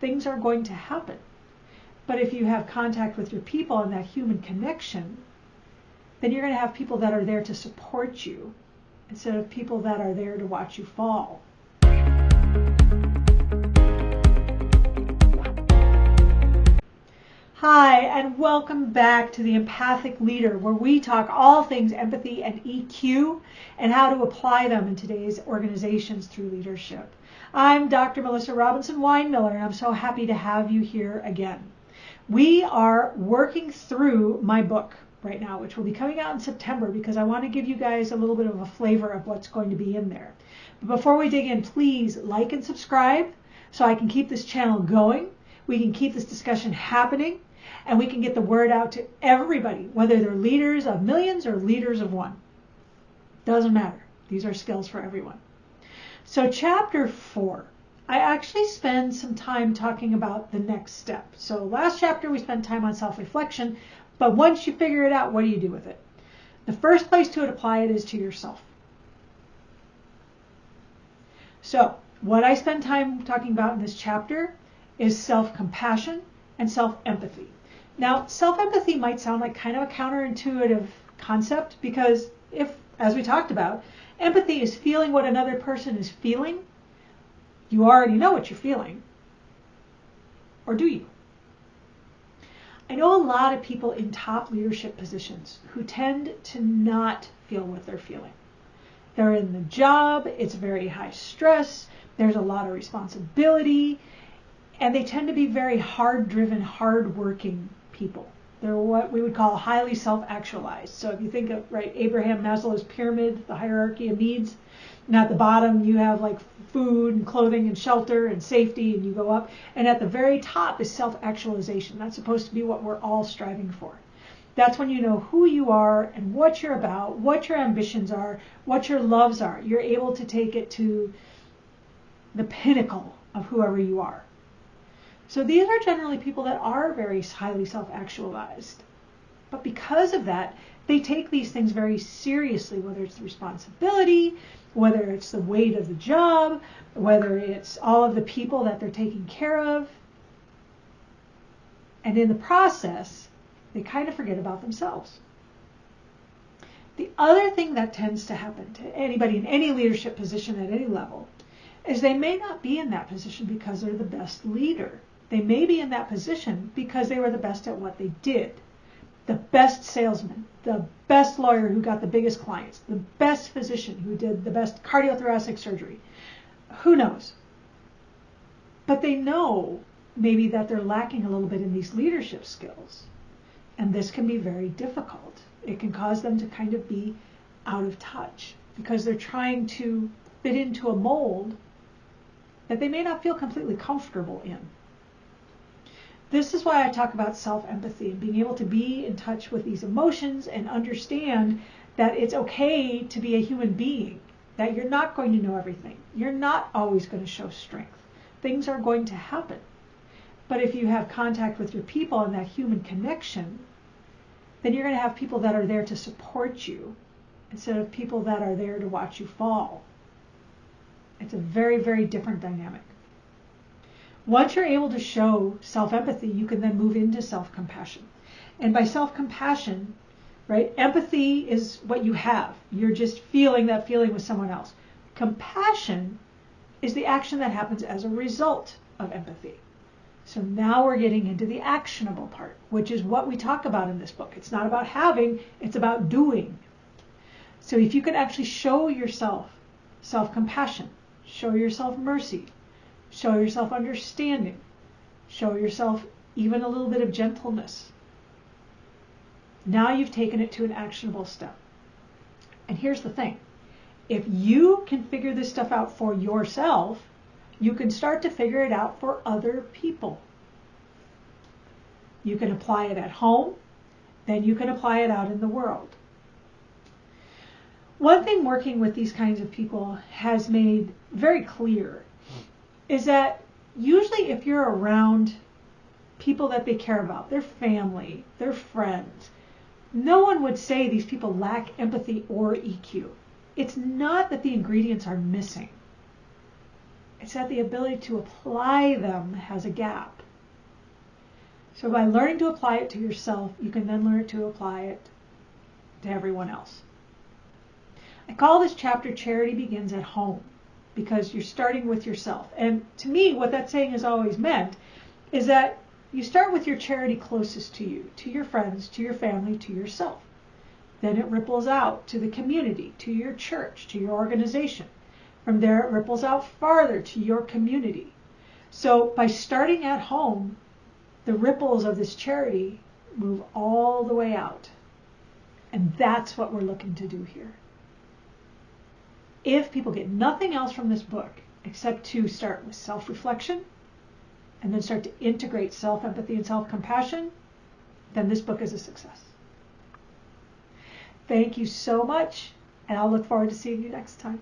things are going to happen. But if you have contact with your people and that human connection, then you're going to have people that are there to support you instead of people that are there to watch you fall. Hi, and welcome back to the Empathic Leader, where we talk all things empathy and EQ and how to apply them in today's organizations through leadership. I'm Dr. Melissa Robinson-Winemiller, and I'm so happy to have you here again. We are working through my book right now, which will be coming out in September, because I want to give you guys a little bit of a flavor of what's going to be in there. But before we dig in, please like and subscribe so I can keep this channel going. We can keep this discussion happening, and we can get the word out to everybody, whether they're leaders of millions or leaders of one. Doesn't matter. These are skills for everyone. So chapter 4, I actually spend some time talking about the next step. So last chapter we spent time on self-reflection, but once you figure it out, what do you do with it? The first place to apply it is to yourself. So what I spend time talking about in this chapter is self-compassion and self-empathy. Now, self-empathy might sound like kind of a counterintuitive concept, because if, as we talked about, empathy is feeling what another person is feeling, you already know what you're feeling. Or do you? I know a lot of people in top leadership positions who tend to not feel what they're feeling. They're in the job, it's very high stress, there's a lot of responsibility, and they tend to be very hard-driven, hard-working people. They're what we would call highly self-actualized. So if you think of, right, Abraham Maslow's pyramid, the hierarchy of needs, and at the bottom you have like food and clothing and shelter and safety, and you go up, and at the very top is self-actualization. That's supposed to be what we're all striving for. That's when you know who you are and what you're about, what your ambitions are, what your loves are. You're able to take it to the pinnacle of whoever you are. So these are generally people that are very highly self-actualized. But because of that, they take these things very seriously, whether it's the responsibility, whether it's the weight of the job, whether it's all of the people that they're taking care of. And in the process, they kind of forget about themselves. The other thing that tends to happen to anybody in any leadership position at any level is they may not be in that position because they're the best leader. They may be in that position because they were the best at what they did. The best salesman, the best lawyer who got the biggest clients, the best physician who did the best cardiothoracic surgery. Who knows? But they know maybe that they're lacking a little bit in these leadership skills. And this can be very difficult. It can cause them to kind of be out of touch because they're trying to fit into a mold that they may not feel completely comfortable in. This is why I talk about self-empathy and being able to be in touch with these emotions and understand that it's okay to be a human being, that you're not going to know everything. You're not always going to show strength. Things are going to happen. But if you have contact with your people and that human connection, then you're going to have people that are there to support you instead of people that are there to watch you fall. It's a very, very different dynamic. Once you're able to show self-empathy, you can then move into self-compassion. And by self-compassion, right, empathy is what you have. You're just feeling that feeling with someone else. Compassion is the action that happens as a result of empathy. So now we're getting into the actionable part, which is what we talk about in this book. It's not about having, it's about doing. So if you can actually show yourself self-compassion, show yourself mercy, show yourself understanding, show yourself even a little bit of gentleness, now you've taken it to an actionable step. And here's the thing. If you can figure this stuff out for yourself, you can start to figure it out for other people. You can apply it at home, then you can apply it out in the world. One thing working with these kinds of people has made very clear is that usually if you're around people that they care about, their family, their friends, no one would say these people lack empathy or EQ. It's not that the ingredients are missing. It's that the ability to apply them has a gap. So by learning to apply it to yourself, you can then learn to apply it to everyone else. I call this chapter Charity Begins at Home, because you're starting with yourself. And to me, what that saying has always meant is that you start with your charity closest to you, to your friends, to your family, to yourself. Then it ripples out to the community, to your church, to your organization. From there, it ripples out farther to your community. So by starting at home, the ripples of this charity move all the way out. And that's what we're looking to do here. If people get nothing else from this book except to start with self-reflection and then start to integrate self-empathy and self-compassion, then this book is a success. Thank you so much, and I'll look forward to seeing you next time.